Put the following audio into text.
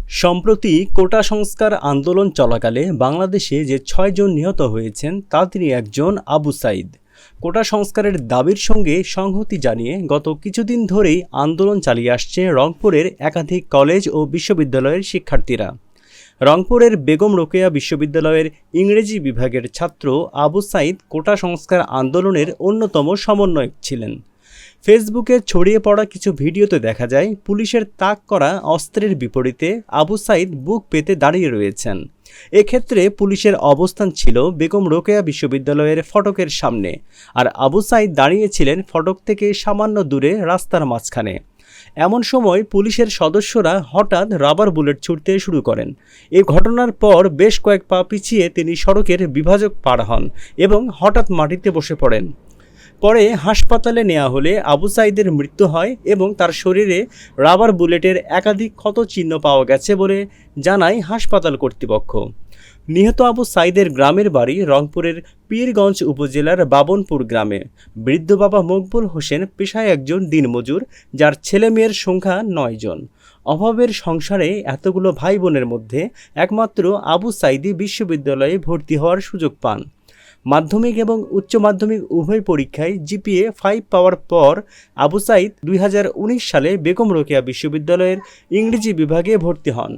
সম্প্রতি কোটা সংস্কার আন্দোলন চলাকালে বাংলাদেশে যে ৬ জন নিহত হয়েছেন তাদেরই একজন আবু সাঈদ। কোটা সংস্কারের দাবির সঙ্গে সংহতি জানিয়ে গত কিছুদিন ধরেই আন্দোলন চালিয়ে আসছে রংপুরের একাধিক কলেজ ও বিশ্ববিদ্যালয়ের শিক্ষার্থীরা। রংপুরের বেগম রোকেয়া বিশ্ববিদ্যালয়ের ইংরেজি বিভাগের ছাত্র আবু সাঈদ কোটা সংস্কার আন্দোলনের অন্যতম সমন্বয়ক ছিলেন। ফেসবুকে ছড়িয়ে পড়া কিছু ভিডিওতে দেখা যায় পুলিশের তাক করা অস্ত্রের বিপরীতে আবু সাঈদ বুক পেতে দাঁড়িয়ে রয়েছেন। এক্ষেত্রে পুলিশের অবস্থান ছিল বেগম রোকেয়া বিশ্ববিদ্যালয়ের ফটকের সামনে, আর আবু সাঈদ দাঁড়িয়েছিলেন ফটক থেকে সামান্য দূরে রাস্তার মাঝখানে। এমন সময় পুলিশের সদস্যরা হঠাৎ রাবার বুলেট ছুড়তে শুরু করেন। এই ঘটনার পর বেশ কয়েক পা পিছিয়ে তিনি সড়কের বিভাজক পার হন এবং হঠাৎ মাটিতে বসে পড়েন। পরে হাসপাতালে নেওয়া হলে আবু সাঈদের মৃত্যু হয় এবং তার শরীরে রাবার বুলেটের একাধিক ক্ষত চিহ্ন পাওয়া গেছে বলে জানায় হাসপাতাল কর্তৃপক্ষ। নিহত আবু সাঈদের গ্রামের বাড়ি রংপুরের পীরগঞ্জ উপজেলার বাবনপুর গ্রামে। বৃদ্ধ বাবা মকবুল হোসেন পেশায় একজন দিনমজুর, যার ছেলে মেয়ের সংখ্যা ৯ জন। অভাবের সংসারে এতগুলো ভাই বোনের মধ্যে একমাত্র আবু সাঈদই বিশ্ববিদ্যালয়ে ভর্তি হওয়ার সুযোগ পান। মাধ্যমিক এবং উচ্চ মাধ্যমিক উভয় পরীক্ষায় জিপিএ 5 পাওয়ার পর আবু সাঈদ 2019 সালে বেগম রোকেয়া বিশ্ববিদ্যালয়ের ইংরেজি বিভাগে ভর্তি হন।